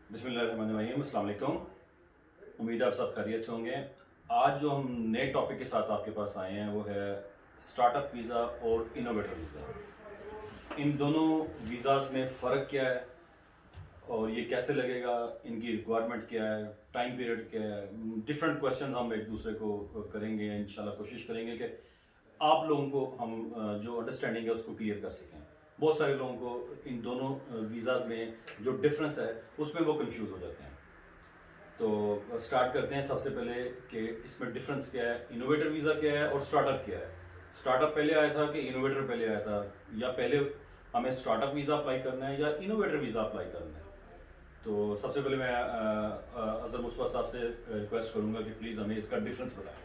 बिस्मिल्लाहिर्रहमानिर्रहीम, अस्सलाम वालेकुम। उम्मीद है आप सब खैरियत से होंगे। आज जो हम नए टॉपिक के साथ आपके पास आए हैं वो है स्टार्टअप वीज़ा और इनोवेटर वीज़ा। इन दोनों वीज़ाज़ में फ़र्क क्या है और ये कैसे लगेगा, इनकी रिक्वायरमेंट क्या है, टाइम पीरियड क्या है, डिफरेंट क्वेश्चन हम एक दूसरे को करेंगे। इंशाल्लाह कोशिश करेंगे कि आप लोगों को हम जो अंडरस्टैंडिंग है उसको क्लियर कर सकें। बहुत सारे लोगों को इन दोनों वीज़ाज़ में जो डिफरेंस है उसमें वो कंफ्यूज हो जाते हैं। तो स्टार्ट करते हैं सबसे पहले कि इसमें डिफरेंस क्या है, इनोवेटर वीज़ा क्या है और स्टार्टअप क्या है। स्टार्टअप पहले आया था कि इनोवेटर पहले आया था, या पहले हमें स्टार्टअप वीज़ा अप्लाई करना है या इनोवेटर वीज़ा अप्लाई करना है। तो सबसे पहले मैं अज़हर मुस्तफ़ा साहब से रिक्वेस्ट करूंगा कि प्लीज़ हमें इसका डिफरेंस बताएं।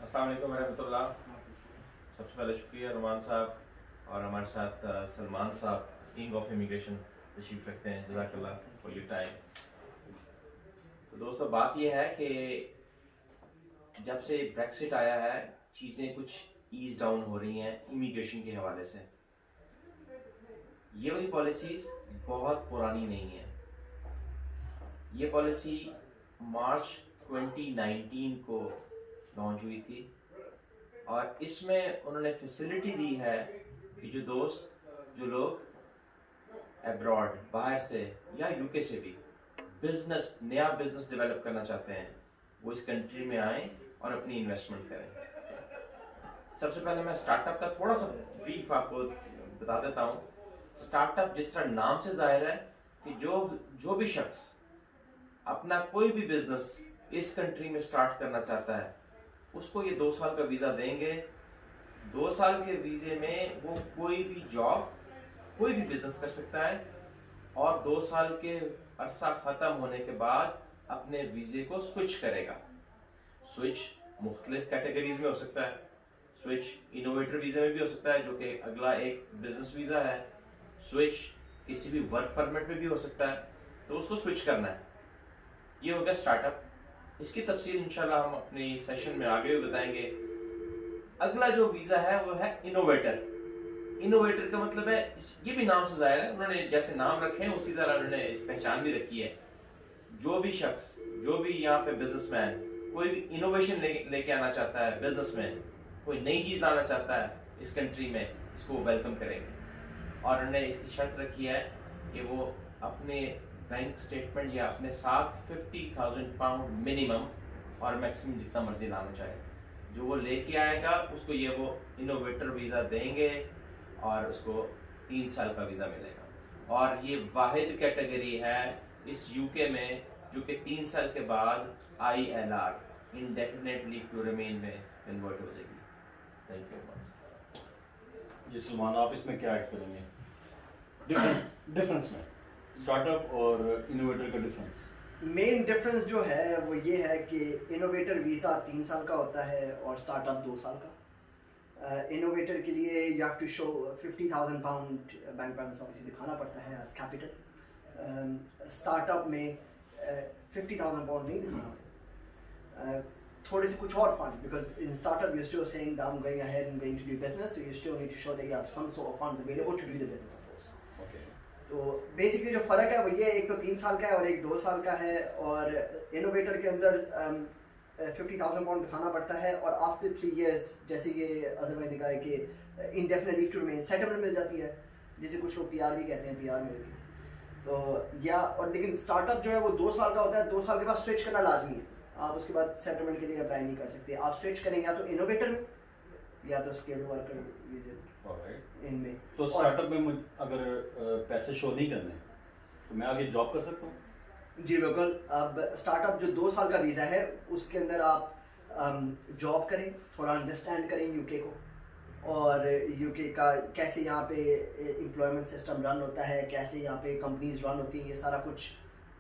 अस्सलाम वालेकुम रहमतुल्लाह। सबसे पहले शुक्रिया नुमान साहब और हमारे साथ सलमान साहब किंग ऑफ इमिग्रेशन तशरीफ रखते हैं। जज़ाकल्लाह फॉर योर टाइम। तो दोस्तों बात यह है कि जब से ब्रेक्सिट आया है चीज़ें कुछ ईज डाउन हो रही हैं इमिग्रेशन के हवाले से। ये वाली पॉलिसीज़ बहुत पुरानी नहीं है। ये पॉलिसी मार्च 2019 को लॉन्च हुई थी और इसमें उन्होंने फैसिलिटी दी है कि जो लोग अब्रॉड बाहर से या यूके से भी नया बिजनेस डेवलप करना चाहते हैं वो इस कंट्री में आएँ और अपनी इन्वेस्टमेंट करें। सबसे पहले मैं स्टार्टअप का थोड़ा सा ब्रीफ आपको बता देता हूँ। स्टार्टअप जिस तरह नाम से जाहिर है कि जो भी शख्स अपना कोई भी बिजनेस इस कंट्री में स्टार्ट करना चाहता है उसको ये 2 साल का वीज़ा देंगे। 2 साल के वीज़े में वो कोई भी जॉब कोई भी बिजनेस कर सकता है और 2 साल के अरसा ख़त्म होने के बाद अपने वीज़े को स्विच करेगा। स्विच मुख्तलिफ कैटेगरीज में हो सकता है। स्विच इनोवेटर वीज़े में भी हो सकता है जो कि अगला एक बिजनेस वीज़ा है। स्विच किसी भी वर्क परमिट में भी हो सकता है, तो उसको स्विच करना है। ये हो गया स्टार्टअप। इसकी तफसील इंशाल्लाह हम अपने सेशन में आगे भी बताएंगे। अगला जो वीज़ा है वो है इनोवेटर। इनोवेटर का मतलब है, ये भी नाम से जाहिर है, उन्होंने जैसे नाम रखे हैं उसी तरह उन्होंने पहचान भी रखी है। जो भी शख्स, जो भी यहाँ पे बिजनेसमैन कोई भी इनोवेशन लेके आना चाहता है, बिजनेसमैन कोई नई चीज़ लाना चाहता है इस कंट्री में, इसको वेलकम करेंगे। और उन्होंने इसकी शर्त रखी है कि वो अपने बैंक स्टेटमेंट या अपने साथ 50,000 पाउंड मिनिमम और मैक्सिमम जितना मर्जी लाना चाहे, जो वो लेके आएगा उसको ये वो इनोवेटर वीज़ा देंगे और उसको 3 साल का वीज़ा मिलेगा। और ये वाहिद कैटेगरी है इस यूके में जो कि 3 साल के बाद ILR indefinite leave to remain में कन्वर्ट हो जाएगी। Thank you much. जी सलमान, आप इसमें क्या ऐड करेंगे डिफरेंस में स्टार्टअप और इनोवेटर का डिफरेंस? मेन डिफरेंस जो है वो ये है कि इनोवेटर वीज़ा 3 साल का होता है और स्टार्टअप 2 साल का। इनोवेटर के लिए you have to show 50,000 pound bank balance obviously दिखाना पड़ता है एज कैपिटल। स्टार्टअप में 50,000 पाउंड नहीं दिखाना पड़ता। थोड़े से कुछ और fund, because in startup you still saying that I am going ahead and going to do business, so you still need to show that you have some sort of funds available to do the business of course. तो basically जो फ़र्क है वो ये, एक तो 3 साल का है और एक 2 साल का है। और इनोवेटर के अंदर 50,000 पाउंड दिखाना पड़ता है और आफ्टर 3 years, जैसे कि अज़हर भाई ने कहा है कि indefinite leave to remain settlement मिल जाती है, जिसे कुछ लोग PR भी कहते हैं, PR मिलती है। तो या और लेकिन स्टार्टअप जो है वो 2 साल का होता है। 2 साल के बाद स्विच करना लाजमी है, आप उसके बाद सेटलमेंट के लिए अप्लाई नहीं कर सकते। आप स्विच करेंगे या तो इनोवेटर में या तो स्किल्ड वर्कर वीज़े इनमें। तो स्टार्टअप में अगर पैसे शो नहीं करने तो मैं आगे जॉब कर सकता हूँ? जी बिल्कुल। अब स्टार्टअप जो 2 साल का वीज़ा है उसके अंदर आप जॉब करें, थोड़ा अंडरस्टैंड करें यूके को और यूके का कैसे यहाँ पे एम्प्लॉयमेंट सिस्टम रन होता है, कैसे यहाँ पे कंपनीज रन होती हैं, ये सारा कुछ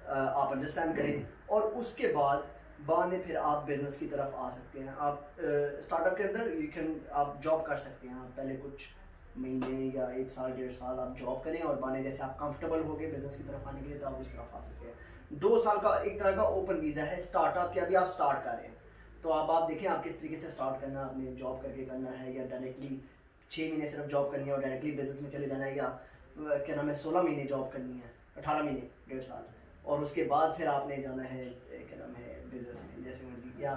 आप अंडरस्टैंड करें। और उसके बाद में फिर आप बिजनेस की तरफ आ सकते हैं। आप स्टार्टअप के अंदर आप जॉब कर सकते हैं। आप पहले कुछ महीने या 1 साल 1.5 साल आप जॉब करें और बाद में जैसे आप कंफर्टेबल हो गए बिजनेस की तरफ आने के लिए तो आप उस तरफ आ सकते हैं। 2 साल का एक तरह का ओपन वीज़ा है स्टार्टअप के। अभी आप स्टार्ट कर रहे हैं तो आप देखें आप किस तरीके से स्टार्ट करना है। आपने जॉब करके करना है या डायरेक्टली 6 महीने सिर्फ जॉब करनी है और डायरेक्टली बिजनेस में चले जाना है, या क्या नाम है 16 महीने जॉब करनी है। 18 महीने 1.5 साल, और उसके बाद फिर आपने जाना है क्या नाम है बिजनेस में, जैसे मर्जी या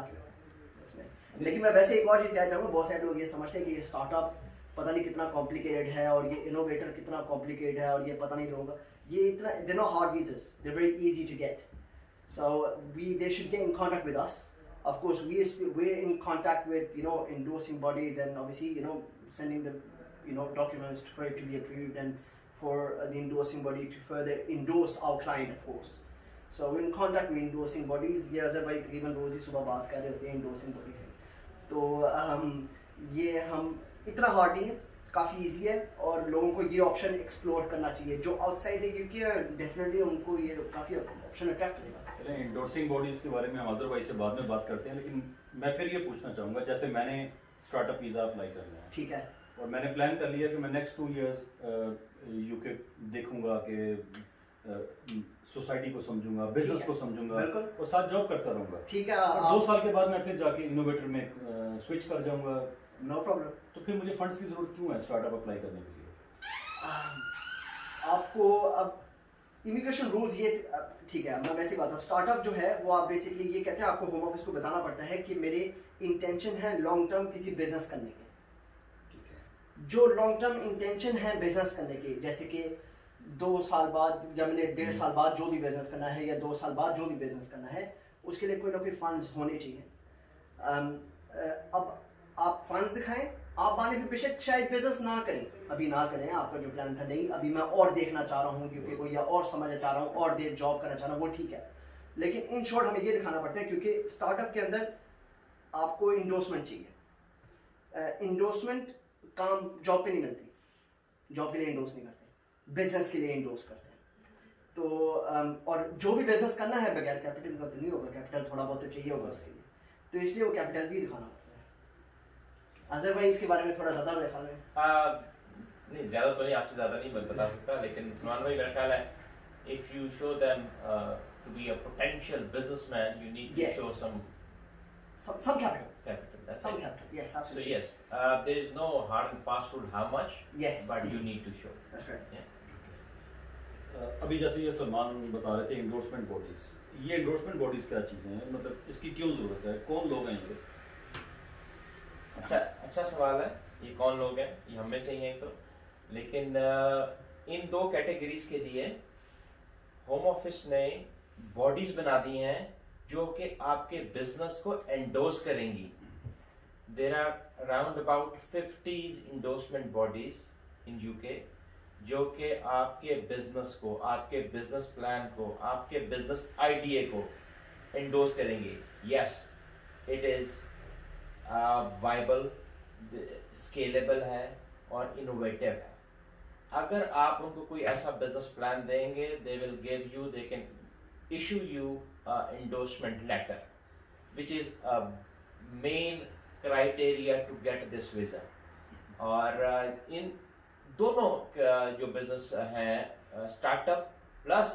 उसमें। लेकिन मैं वैसे एक और चीज़ कहना चाहूँगा, बहुत सारे लोग ये समझते हैं कि ये स्टार्टअप पता नहीं कितना कॉम्प्लिकेटेड है और ये इनोवेटर कितना कॉम्प्लिकेटेड है और ये पता नहीं होगा, ये इतना they no hard visas, they very easy to get, so they should get in contact with us. Of course we're in contact with endorsing bodies, and obviously sending the documents for it to be approved and for the endorsing body to further endorse our client, of course. So we're in contact with endorsing bodies. ये अजहर भाई तकरीबन रोज़ ही सुबह बात कर रहे होते हैं endorsing body से, तो ये हम इतना हार्ड नहीं है, काफ़ी इजी है, और लोगों को ये ऑप्शन एक्सप्लोर करना चाहिए जो आउटसाइड है, क्योंकि डेफिनेटली उनको ये काफ़ी ऑप्शन अट्रैक्ट करेगा। पहले इंडोर्सिंग बॉडीज़ के बारे में हम अजहर भाई से बाद में बात करते हैं, लेकिन मैं फिर ये पूछना चाहूँगा, जैसे मैंने स्टार्टअप वीज़ा अप्लाई करना है, ठीक है, और मैंने प्लान कर लिया कि मैं नेक्स्ट 2 इयर्स यूके देखूंगा, कि सोसाइटी को समझूंगा, बिजनेस को समझूंगा, बिल्कुल, और साथ जॉब करता रहूंगा, ठीक है, और 2 साल के बाद मैं फिर जाके इनोवेटर में स्विच कर जाऊंगा, नो प्रॉब्लम। तो फिर मुझे फंड्स की ज़रूरत क्यों है स्टार्टअप अप्लाई करने के लिए? आपको अब इमिग्रेशन रूल्स ये ठीक है, मैं वैसे कहता हूँ स्टार्टअप जो है वो आप बेसिकली ये कहते हैं, आपको होम ऑफिस को बताना पड़ता है कि मेरे इंटेंशन है लॉन्ग टर्म किसी बिजनेस करने के, ठीक है, जो लॉन्ग टर्म इंटेंशन है बिजनेस करने के, जैसे कि 2 साल बाद या मैंने 1.5 साल बाद जो भी बिजनेस करना है, या 2 साल बाद जो भी बिजनेस करना है, उसके लिए कोई ना कोई फंड्स होने चाहिए। अब आप फंड्स दिखाएं, आप माने फिर बेशक शायद बिजनेस ना करें, अभी ना करें, आपका जो प्लान था नहीं अभी मैं और देखना चाह रहा हूँ क्योंकि कोई, या और समझना चाह रहा हूँ, और देर जॉब करना चाह रहा हूँ, वो ठीक है, लेकिन इन शॉर्ट हमें ये दिखाना पड़ता है क्योंकि स्टार्टअप के अंदर आपको इंडोर्समेंट चाहिए। इंडोर्समेंट काम जॉब पे नहीं मिलती, जॉब के लिए इंडोर्स नहीं करते, बिजनेस के लिए इंडोर्स करते हैं। तो और जो भी बिजनेस करना है बगैर कैपिटल का तो नहीं होगा, कैपिटल थोड़ा बहुत तो चाहिए होगा उसके लिए, तो इसलिए वो कैपिटल भी दिखाना पड़ता है। अजहर भाई इसके बारे में थोड़ा ज़्यादा मेरे ख्याल में नहीं, ज़्यादा तो नहीं, आपसे ज़्यादा नहीं मैं बता सकता, लेकिन सलमान भाई मेरा ख्याल है if you show them to be a potential businessman you need to show some capital. that's Some it. capital, yes, So absolutely. yes, there is no hard and fast rule how much, Yes, but you need to show. that's correct. अभी जैसे ये सलमान बता रहे थे endorsement bodies, ये endorsement bodies क्या चीज़ें हैं, मतलब इसकी क्यों ज़रूरत है, कौन लोग हैं ये? अच्छा सवाल है, ये कौन लोग हैं, ये हम में से ही हैं तो, लेकिन इन 2 कैटेगरीज के लिए होम ऑफिस ने बॉडीज बना दी हैं जो कि आपके बिजनेस को एंडोर्स करेंगी। There are around about 50 endorsement bodies in UK जो कि आपके बिजनेस को, आपके बिजनेस प्लान को, आपके बिजनेस आइडिया को एंडोर्स करेंगे। Yes, it is viable, scalable है और इनोवेटिव है। अगर आप उनको कोई ऐसा बिजनेस प्लान देंगे, they will give you, they can issue you endorsement letter which is a main criteria to get this visa। और इन दोनों जो बिजनेस हैं स्टार्टअप प्लस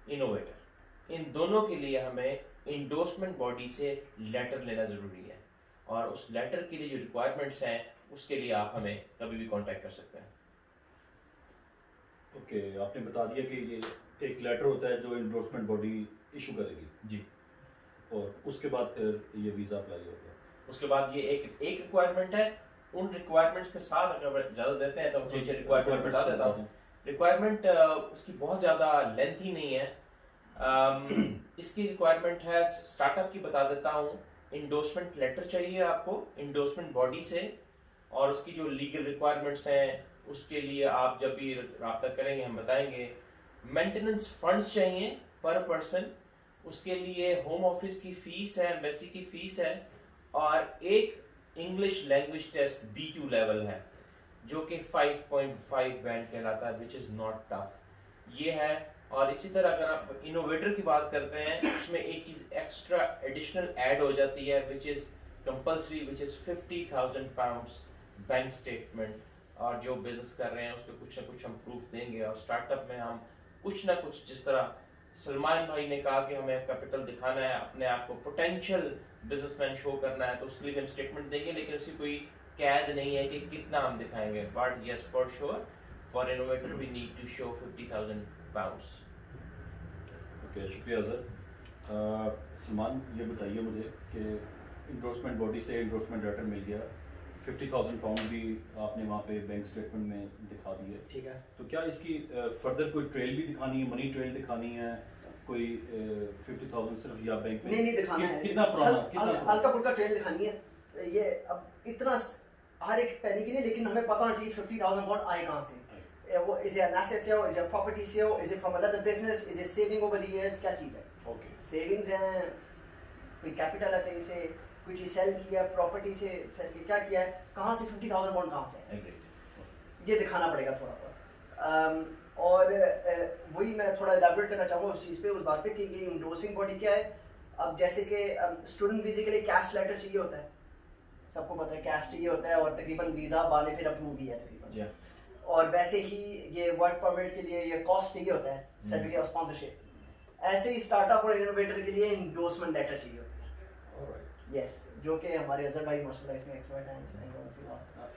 इनोवेटर, इन दोनों के लिए हमें इंडोर्समेंट बॉडी से लेटर लेना ज़रूरी है, और उस लेटर के लिए जो रिक्वायरमेंट्स हैं उसके लिए आप हमें कभी भी कांटेक्ट कर सकते हैं। ओके, आपने बता दिया कि ये एक लेटर होता है जो इंडोर्समेंट बॉडी इशू करेगी जी, और उसके बाद फिर ये वीज़ा अप्लाई होगा। उसके बाद ये एक रिक्वायरमेंट है, उन रिक्वायरमेंट्स के साथ अगर इजाज़त देते हैं तो हम कुछ रिक्वायरमेंट बता देता हूँ। रिक्वायरमेंट उसकी बहुत ज़्यादा लेंथी नहीं है, इसकी रिक्वायरमेंट है, स्टार्टअप की बता देता हूँ। इंडोर्समेंट लेटर चाहिए आपको इंडोर्समेंट बॉडी से, और उसकी जो लीगल रिक्वायरमेंट्स हैं उसके लिए आप जब भी रब्ता करेंगे हम बताएंगे। मेंटेनेंस फंड्स चाहिए पर पर्सन, उसके लिए होम ऑफिस की फ़ीस है, एम्बेसी की फ़ीस है, और एक English language test B2 level है जो कि 5.5 बैंड कहलाता है, विच इज़ नॉट टफ। ये है। और इसी तरह अगर आप इनोवेटर की बात करते हैं, उसमें एक चीज़ एक्स्ट्रा एडिशनल ऐड हो जाती है which is compulsory, which is £50,000 bank statement, और जो बिजनेस कर रहे हैं उसके कुछ ना कुछ हम प्रूफ देंगे। और स्टार्टअप में हम कुछ ना कुछ, जिस तरह सलमान भाई ने कहा कि हमें कैपिटल दिखाना है, अपने आप को पोटेंशियल बिजनेसमैन शो करना है, तो उसके लिए हम स्टेटमेंट देंगे, लेकिन उसकी कोई कैद नहीं है कि कितना हम दिखाएंगे। But yes, for sure, for innovator we need to show £50,000। Okay, शुक्रिया सर। सलमान, ये बताइए मुझे कि इंडोर्समेंट बॉडी से इंडोर्समेंट लेटर मिल गया, 50,000 पाउंड भी आपने वहाँ पे बैंक स्टेटमेंट में दिखा दिए, ठीक है। तो क्या इसकी फर्दर कोई ट्रेल भी दिखानी है, मनी ट्रेल दिखानी है, कोई 50,000 सिर्फ या बैंक में? नहीं दिखाना है, कितना पुराना, हल्का फुल्का ट्रेल दिखानी है। ये अब इतना हर एक पैनी की नहीं, लेकिन हमें पता होना चाहिए 50,000 पाउंड आए कहाँ से। वो इज एन एसेट से हो, इज ए प्रॉपर्टी से हो, is it from another business, is it saving over the years, क्या चीज़ है? ओके, सेविंग्स हैं, कोई कैपिटल है कहीं से, कोई चीज़ सेल किया, प्रॉपर्टी से सेल किया, क्या किया है, कहाँ से 50,000 पाउंड कहाँ से है, ये दिखाना पड़ेगा थोड़ा बहुत। और वही मैं थोड़ा एलैबोरेट करना चाहूँगा उस चीज़ पे, उस बात पे कि ये इंडोर्सिंग बॉडी क्या है। अब जैसे कि स्टूडेंट वीज़े के लिए कैश लेटर चाहिए होता है, सबको पता है कैश चाहिए होता है, और तकरीबन वीज़ा बाने फिर अप्रूव भी है तकरीबन। और वैसे ही ये वर्क परमिट के लिए ये कॉस्ट चाहिए होता है, सर्टिफिकेट ऑफ स्पॉन्सरशिप। ऐसे ही स्टार्टअप और इनोवेटर के लिए इंडोर्समेंट लेटर चाहिए होता है। यस, जो कि हमारे अजहर भाई माशाल्लाह इसमें एक्सपर्ट हैं।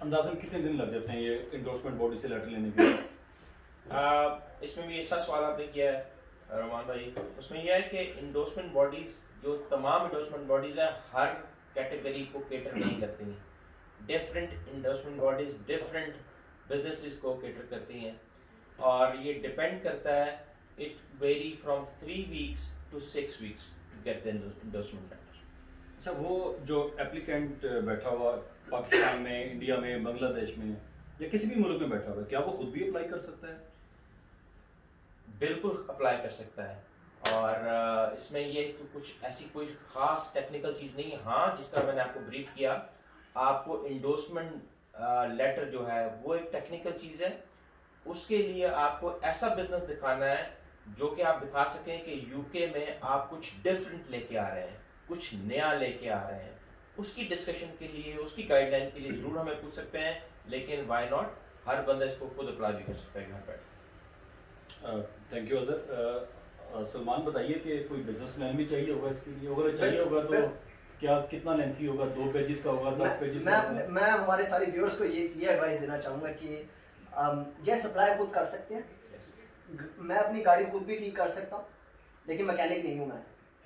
अंदाज़न कितने दिन लग जाते हैं ये इंडोर्समेंट बॉडी से लेटर लेने के लिए? इसमें भी अच्छा सवाल आपने किया है रोमान भाई। उसमें यह है कि इंडोर्समेंट बॉडीज, जो तमाम इंडोर्समेंट बॉडीज हैं, हर कैटेगरी को केटर नहीं करती हैं। Different endorsement bodies different businesses को केटर करती हैं, और ये डिपेंड करता है, it vary from 3 weeks to 6 weeks to get the endorsement letter. अच्छा, वो जो एप्लीकेंट बैठा हुआ पाकिस्तान में, इंडिया में, बांग्लादेश में या किसी भी मुल्क में बैठा हुआ है, क्या वो खुद भी अप्लाई कर सकता है? बिल्कुल अप्लाई कर सकता है, और इसमें ये तो कुछ ऐसी कोई ख़ास टेक्निकल चीज़ नहीं है। हाँ, जिस तरह मैंने आपको ब्रीफ किया, आपको इंडोर्समेंट लेटर जो है वो एक टेक्निकल चीज़ है। उसके लिए आपको ऐसा बिजनेस दिखाना है जो कि आप दिखा सकें कि यूके में आप कुछ डिफरेंट लेके आ रहे हैं, कुछ नया लेके आ रहे हैं। उसकी डिस्कशन के लिए, उसकी गाइडलाइन के लिए ज़रूर हमें पूछ सकते हैं, लेकिन वाई नॉट, हर बंदा इसको खुद अप्लाई भी कर सकता है घर बैठ। Thank you Azhar. सलमान, बताइए कि कोई बिजनेस प्लान भी चाहिए होगा इसके लिए? अगर चाहिए होगा तो क्या, कितना लेंथी होगा? 2 पेजेस का होगा, 10 पेजेस का होगा? मैं हमारे सारे व्यूअर्स को ये एडवाइस देना चाहूँगा कि ये सप्लाई खुद कर सकते हैं। मैं अपनी गाड़ी खुद भी ठीक कर सकता हूँ, लेकिन मैकेनिक नहीं हूँ मैं,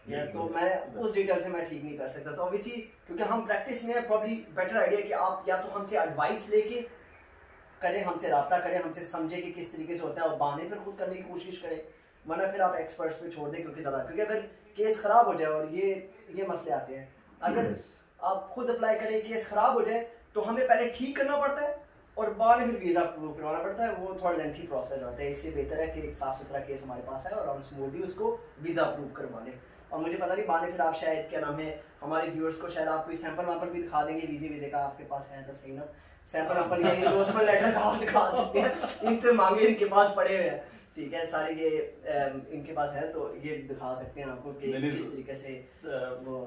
या तो मैं उस डिटेल से मैं ठीक नहीं कर सकता। तो ऑब्वियसली क्योंकि हम प्रैक्टिस में, प्रॉब्ली बेटर आइडिया कि आप या तो हमसे एडवाइस लेके करें, हमसे रब्ता करें, हमसे समझे कि किस तरीके से होता है, और बहाने फिर खुद करने की कोशिश करें, वरना फिर आप एक्सपर्ट्स पे छोड़ दें। क्योंकि अगर केस ख़राब हो जाए, और ये मसले आते हैं, अगर आप खुद अप्लाई करें, केस ख़राब हो जाए, तो हमें पहले ठीक करना पड़ता है और बाद में फिर वीज़ा अप्रूव करवाना पड़ता है। वो थोड़ा लेंथी प्रोसेस होता है। इससे बेहतर है कि एक साफ़ सुथरा केस हमारे पास है और हम स्मूथली उसको वीज़ा अप्रूव करवा लें। और मुझे पता नहीं, बाद में फिर आप शायद, क्या नाम है, हमारे व्यूअर्स को शायद आप कोई सैंपल वैम्पल भी दिखा देंगे वीज़े का, आपके पास है तो सही ना, सैंपल वैम्पल या इंडोर्समेंट लेटर का आप दिखा सकते हैं, इनसे मांगे, इनके पास पड़े हुए हैं, ठीक है, सारे ये इनके पास है, तो ये दिखा सकते हैं आपको कि किस तरीके से वो।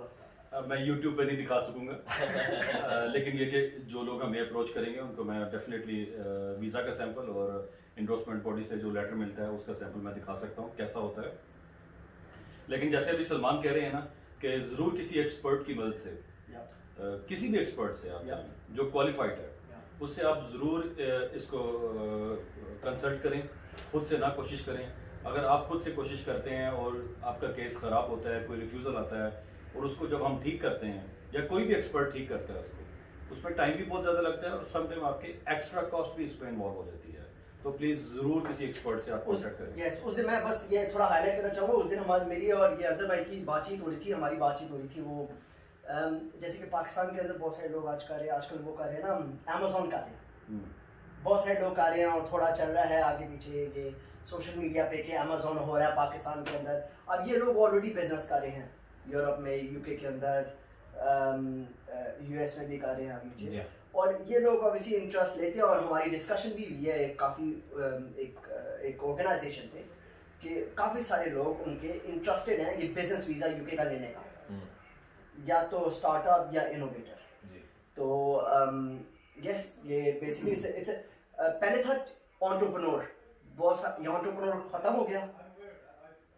मैं YouTube पे नहीं दिखा सकूंगा लेकिन ये कि जो लोग हमें अप्रोच करेंगे उनको मैं डेफिनेटली वीज़ा का सैंपल और इंडोर्समेंट बॉडी से जो लेटर मिलता है उसका सैंपल मैं दिखा सकता हूँ कैसा होता है। लेकिन जैसे अभी सलमान कह रहे हैं ना कि ज़रूर किसी एक्सपर्ट की मदद से, किसी भी एक्सपर्ट से आप जो क्वालिफाइड है उससे आप ज़रूर इसको कंसल्ट करें, खुद से ना कोशिश करें। अगर आप खुद से कोशिश करते हैं और आपका केस ख़राब होता है, कोई रिफ्यूज़ल आता है, और उसको जब हम ठीक करते हैं या कोई भी एक्सपर्ट ठीक करता है उसको, उसमें टाइम भी बहुत ज़्यादा लगता है और सम टाइम आपके एक्स्ट्रा कॉस्ट भी इसमें इन्वॉल्व हो जाती है। तो प्लीज़ ज़रूर किसी एक्सपर्ट से आप कॉन्टैक्ट करें। यस, उस दिन मैं बस ये थोड़ा हाईलाइट करना चाहूँगा, उस दिन हमारी, मेरी और ये अजहर भाई की बातचीत हो रही थी, हमारी बातचीत हो रही थी। वो जैसे कि पाकिस्तान के अंदर बहुत सारे लोग आजकल वो कर रहे हैं ना, अमेज़ॉन कर रहे हैं, बहुत सारे लोग कर रहे हैं, और थोड़ा चल रहा है आगे पीछे ये सोशल मीडिया पे कि अमेज़ॉन हो रहा है पाकिस्तान के अंदर। अब ये लोग ऑलरेडी बिजनेस कर रहे हैं यूरोप में, यूके के अंदर, यूएस में भी कर रहे हैं अभी, और ये लोग ऑब्वियसली इंटरेस्ट लेते हैं। और हमारी डिस्कशन भी हुई है काफ़ी एक ऑर्गेनाइजेशन से कि काफ़ी सारे लोग उनके इंटरेस्टेड हैं ये बिजनेस वीज़ा यूके का लेने का, या तो स्टार्टअप या इनोवेटर। तो यस, ये बेसिकली इट्स पहले था एंटरप्रेन्योर, बहुत सा ये एंटरप्रेन्योर ख़त्म हो गया।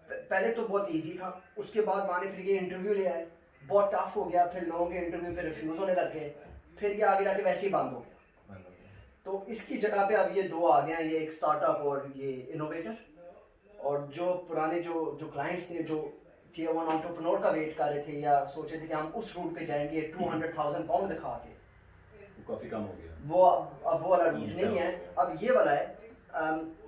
पहले तो बहुत इजी था, उसके बाद माने फिर ये इंटरव्यू ले आए, बहुत टफ हो गया, फिर लोगों के इंटरव्यू पे रिफ्यूज़ होने लग गए, फिर ये आगे जाके वैसे ही बंद हो गया। तो इसकी जगह पे अब ये दो आ गए हैं, ये एक स्टार्टअप और ये इनोवेटर। और जो पुराने जो जो क्लाइंट्स थे जो टियर 1 एंटरप्रेन्योर का वेट कर रहे थे या सोचे थे कि हम उस रूट पे जाएंगे 200,000 पाउंड दिखा के, वो काफ़ी कम हो गया। वो अब वो वाला रूट Eased नहीं out. है, अब ये वाला है।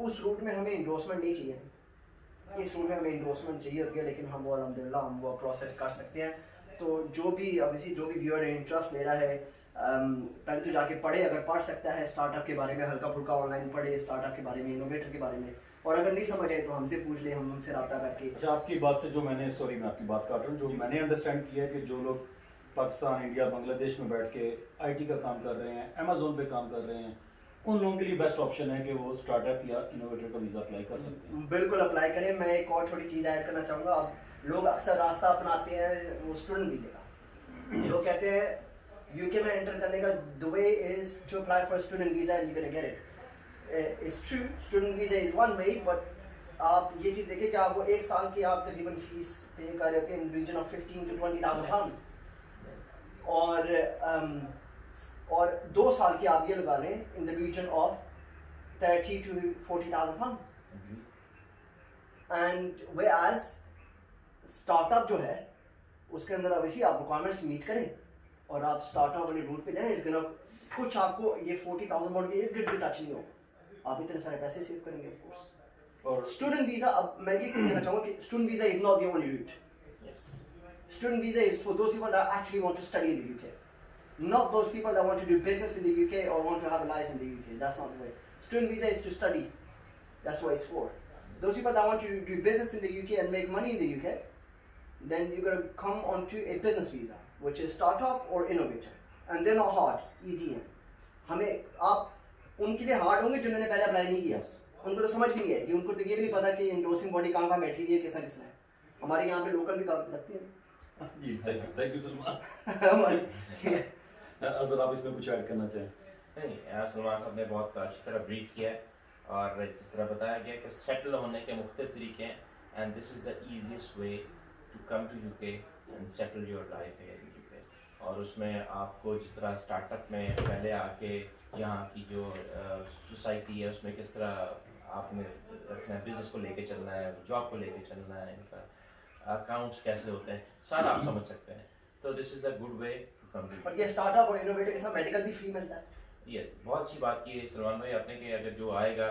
उस रूट में हमें इंडोर्समेंट नहीं चाहिए थी, इस रूट में हमें इंडोर्समेंट चाहिए होती है, लेकिन हम वो अल्हम्दुलिल्लाह हम वो प्रोसेस कर सकते हैं। तो जो भी ऑब्वियसली जो भी व्यूअर इंटरेस्ट ले रहा है, पहले तो जाके पढ़े, अगर पढ़ सकता है स्टार्टअप के बारे में, हल्का फुल्का ऑनलाइन पढ़े स्टार्टअप के बारे में, इनोवेटर के बारे में, और अगर नहीं समझ आए तो हमसे पूछ ले, हम उनसे रब्ता करके। अच्छा, आपकी बात से जो मैंने, सॉरी मैं आपकी बात काट रहा हूँ, जो मैंने अंडरस्टैंड किया है कि जो लोग पाकिस्तान, इंडिया, बांग्लादेश में बैठ के आईटी का काम कर रहे हैं, अमेजोन पे काम कर रहे हैं, उन लोगों के लिए बेस्ट ऑप्शन है कि वो स्टार्टअप या इनोवेटर का वीज़ा अप्लाई कर सकते हैं। बिल्कुल अप्लाई करें। मैं एक और छोटी चीज़ ऐड करना चाहूँगा। अब लोग अक्सर रास्ता अपनाते हैं वो स्टूडेंट वीज़े का। लोग कहते हैं यूके में एंटर करने का the way is to apply for student visa and you can get it. It's true, student visa is one way, but आप ये चीज़ देखिए कि आप वो एक साल की आप तकरीबन फीस पे कर रहे थे in region of 15 to 20,000 pound, और 2 साल की आप ये लगा लें in the region of 30 to 40,000 pound. And way as startup जो है उसके अंदर ऑब्वियसली आप रिक्वायरमेंट्स मीट करें और आप स्टार्टअप वाले रूट पे जाएं, लेकिन कुछ आपको ये 40,000 पाउंड के एक भी टच नहीं हो, आप इतने सारे पैसे सेव करेंगे ऑफ कोर्स। और स्टूडेंट वीज़ा, अब मैं ये कहना चाहूँगा कि student visa is not the only route. Yes. Student visa is for those people that actually want to study in the UK, not those people that want to do business in the UK or want to have a life in the UK. That's not the way. Student visa is to study. That's what it's for. Those people that want to do business in the UK and make money in the UK, then you're going to come onto a business visa, which is startup or innovator. And they're not hard, easy हैं। हमें आप उनके लिए hard होंगे जिन्होंने पहले apply नहीं किया, उनको तो समझ भी नहीं है कि उनको तो ये भी नहीं पता कि इंडोर्सिंग बॉडी कहाँ बैठी हुई है, किसना किसना है। हमारे यहाँ पे लोकल भी काम लगती है। जी, थैंक यू सलमान। हमारे- अगर आप इसमें कुछ ऐड करना चाहें। नहीं, सलमान साहब ने बहुत अच्छी तरह ब्रीफ किया है और जिस तरह बताया गया कि सेटल होने के मुख्तलिफ तरीके हैं, and this is the easiest way to come to UK and settle your life here in UK. और उसमें आपको जिस तरह स्टार्टअप में पहले आके यहाँ की जो सोसाइटी है उसमें किस तरह आपने अपने बिजनेस को लेके चलना है, जॉब को लेके चलना है, इनका अकाउंट्स कैसे होते हैं, सारा आप समझ सकते हैं। तो this is the good way to come to. और ये स्टार्टअप और इनोवेटर के साथ मेडिकल भी फ्री मिलता है। ये बहुत अच्छी बात की है सलमान भाई आपने कि अगर जो आएगा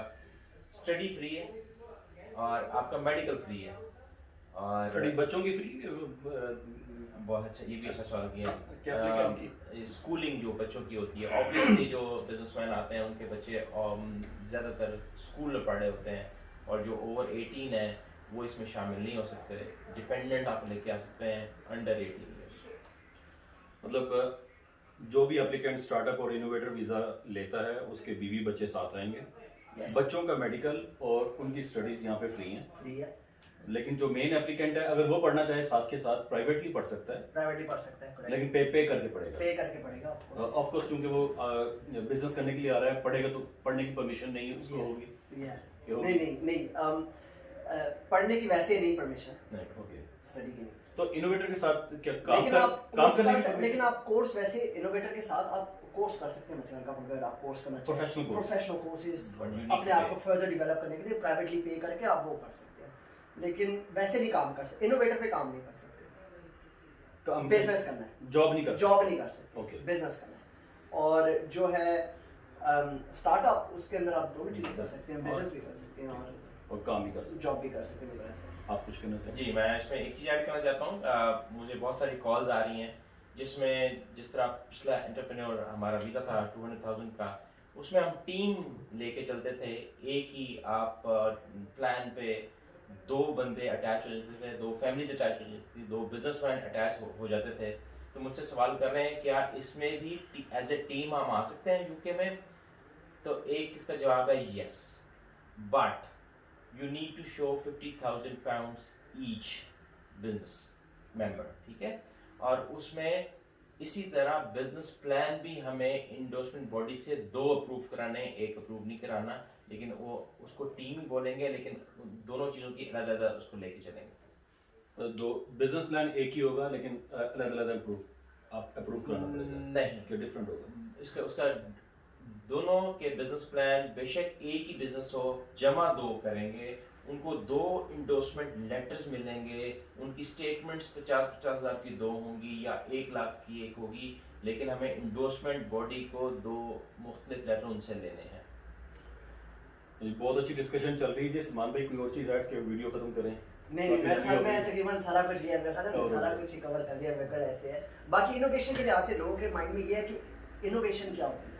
स्टडी फ्री है और आपका मेडिकल फ्री है और स्टडी बच्चों की फ्री, बहुत अच्छा, ये भी अच्छा सवाल किया क्या applicant स्कूलिंग जो बच्चों की होती है, ऑब्वियसली जो बिजनेसमैन आते हैं उनके बच्चे ज़्यादातर स्कूल में पढ़े होते हैं और जो ओवर 18 है वो इसमें शामिल नहीं हो सकते। डिपेंडेंट आप लेके आ सकते हैं अंडर 18 ईयर्स। मतलब जो भी एप्लीकेंट स्टार्टअप और इनोवेटर वीज़ा लेता है उसके बीवी बच्चे साथ आएंगे। Yes. बच्चों का मेडिकल और उनकी स्टडीज़ यहाँ पे फ्री हैं। फ्री है, लेकिन जो मेन एप्लीकेंट है अगर वो पढ़ना चाहे साथ के साथ प्राइवेटली पढ़ सकता है, प्राइवेटली पढ़ सकता है, correct। लेकिन पे करके पढ़ेगा। पे करके पड़ेगा of course। ऑफ कोर्स क्योंकि वो बिजनेस करने के लिए आ रहा है, पढ़ेगा तो पढ़ने की परमिशन नहीं उसको Yeah. होगी। Yeah. ये होगी। नहीं, पढ़ने की वैसे नहीं परमिशन, नहीं, ओके, स्टडी की नहीं। तो इनोवेटर के साथ क्या काम लेकिन कर आप काम कोर्स करने कर की सकते, permission- लेकिन आप कोर्स वैसे इनोवेटर के साथ आप कोर्स कर सकते हैं। mesela का अगर आप कोर्स करना चाहें, Professional course। Professional courses But you need अपने to आप को फर्दर डेवलप करने के लिए प्राइवेटली पे करके आप वो कर सकते हैं, लेकिन वैसे नहीं काम कर सकते, इनोवेटर पे काम नहीं कर सकते। काम बिजनेस करना है, जॉब नहीं कर जॉब नहीं कर सकते, ओके। बिजनेस करना है। और जो है स्टार्टअप, उसके अंदर आप दोनों चीज़ें कर सकते हैं, बिजनेस भी कर सकते हैं और काम भी कर सकते जॉब भी कर सकते हैं वैसे। हैं। आप कुछ कहना चाहें? जी, मैं इसमें एक चीज़ ऐड करना चाहता हूँ। मुझे बहुत सारी कॉल्स आ रही हैं जिसमें जिस तरह पिछला एंटरप्रेन्योर हमारा वीज़ा था 200,000 का, उसमें हम टीम लेके चलते थे। एक ही आप प्लान पे 2 बंदे अटैच हो जाते थे, 2 फैमिलीज अटैच हो जाती थी, 2 बिजनेसमैन अटैच हो जाते थे। तो मुझसे सवाल कर रहे हैं क्या इसमें भी एज ए टीम हम आ सकते हैं यूके में? तो एक इसका जवाब है yes, but you need to show 50,000 pounds each business member, ठीक है? और उसमें इसी तरह बिजनेस प्लान भी हमें इंडोर्समेंट बॉडी से 2 अप्रूव कराने, 1 अप्रूव नहीं कराना, लेकिन वो उसको टीम ही बोलेंगे, लेकिन दोनों चीज़ों की अलग-अलग उसको लेके चलेंगे। दो बिजनेस प्लान एक ही होगा लेकिन अलग-अलग अप्रूव कराना पड़ेगा। नहीं, क्या डिफरेंट होगा? उसका दोनों के बिजनेस प्लान बेशक एक ही बिजनेस हो, जमा 2 करेंगे, उनको 2 इंडोर्समेंट लेटर्स मिलेंगे, उनकी स्टेटमेंट्स 50-50 हज़ार की 2 होंगी या 1 लाख की 1 होगी, लेकिन हमें इंडोर्समेंट बॉडी को 2 मुख्तलिफ लेटर उनसे लेने हैं। ये बहुत अच्छी डिस्कशन चल रही है। सलमान भाई कोई और चीज़ ऐड के वीडियो खत्म करें? नहीं नहीं, मेरे ख्याल में तकरीबन सारा कुछ लिया, मेरे ख्याल में और सारा कुछ ही कवर कर लिया, मेरे ऐसे है। बाकी इनोवेशन के लिहाज से लोगों के माइंड में ये है कि इनोवेशन क्या होती है,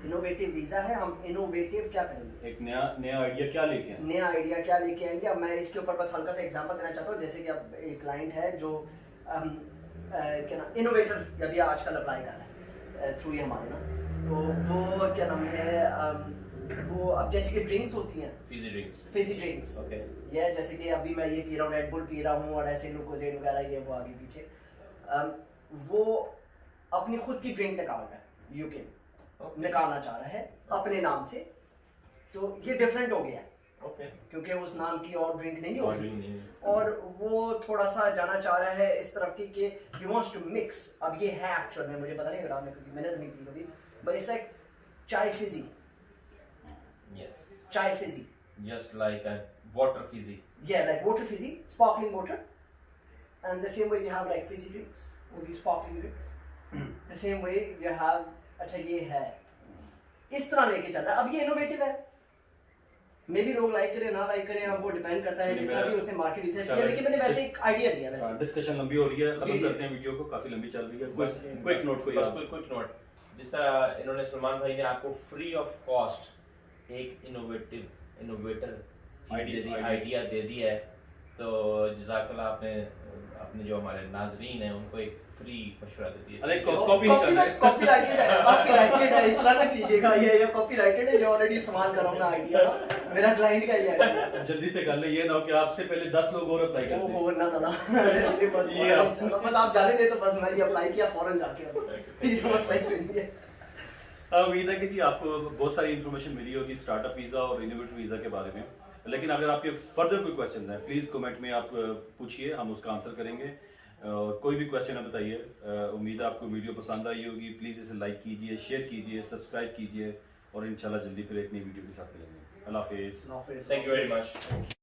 इनोवेटिव वीज़ा है, हम इनोवेटिव क्या करेंगे, एक नया आइडिया क्या लेके आए? नया आइडिया क्या लेके आएंगे। अब मैं इसके ऊपर बस हल्का सा एग्जांपल देना चाहता हूँ। जैसे कि अब एक क्लाइंट है जो क्या नाम इनोवेटर अभी आजकल अप्लाई कर रहा है थ्रू ही हमारे ना, तो वो क्या नाम है वो अब जैसे कि ड्रिंक्स होती हैं, फिजी ड्रिंक्स, ओके, ये जैसे कि अभी मैं ये पी रहा हूँ, रेड बुल पी रहा हूँ और ऐसे ग्लूकोजेड वगैरह ये वो आगे पीछे, वो अपनी खुद की ड्रिंक निकाल रहा है, यूके निकालना चाह रहा है अपने नाम से, तो ये डिफरेंट हो गया है ओके, क्योंकि उस नाम की और ड्रिंक नहीं और होगी, भी नहीं। और वो थोड़ा सा जाना चाह रहा है इस तरफ की कि he wants to mix। अब ये है एक्चुअल में, मुझे पता नहीं अगर आपने कभी, मैंने तो नहीं पी कभी, but it's like चाय फिजी, Yes, चाय Fiji, just like a water fizzy. yeah, like water fizzy, sparkling water, and the same way you have like fizzy drinks, all these sparkling drinks, the same way you have, अच्छा ये है, इस तरह लेके चल रहा है। अब ये इनोवेटिव है, मे भी लोग लाइक करें ना लाइक करें, अब वो डिपेंड करता है, जिस तरह भी उसने मार्केट रिसर्च किया, लेकिन मैंने वैसे एक आइडिया दिया वैसे। डिस्कशन लंबी हो रही है, खत्म जी, जी। करते हैं वीडियो को, काफी लंबी चल रही है। बस क्विक नोट कोई आप? क्विक नोट, जिस तरह इन्होंने सलमान भाई ने आपको फ्री ऑफ कॉस्ट एक इनोवेटर आइडिया दे दिया है, तो जज़ाकल्लाह, आपने अपने जो हमारे नाजरीन हैं उनको एक फ्री मशवरा दे दिया। अरे कॉपी नहीं कर रहे। कॉपीराइटेड है, कॉपीराइटेड है, इस तरह ना कीजिएगा, ये कॉपीराइटेड है, ये ऑलरेडी इस्तेमाल करूंगा आइडिया ना, मेरा क्लाइंट का ही आइडिया। जल्दी से कर ले, ये ना हो कि आपसे पहले 10 लोग और अप्लाई कर दें। ओहो ना ना ना, बस ये आप- बस आप जाने दे तो बस मैं ये अप्लाई किया फौरन जाके, ये समझ सही नहीं है। उम्मीद है कि जी आपको बहुत सारी इन्फॉर्मेशन मिली होगी स्टार्टअप वीज़ा और इनोवेटिव वीज़ा के बारे में, लेकिन अगर आपके फर्दर कोई क्वेश्चन हैं प्लीज़ कमेंट में आप पूछिए, हम उसका आंसर करेंगे। कोई भी क्वेश्चन है बताइए। उम्मीद है आपको वीडियो पसंद आई होगी। प्लीज़ इसे लाइक कीजिए, शेयर कीजिए, सब्सक्राइब कीजिए और इंशाल्लाह जल्दी फिर एक नई वीडियो के साथ मिलेंगे। अल्लाह हाफिज़। Thank you very much.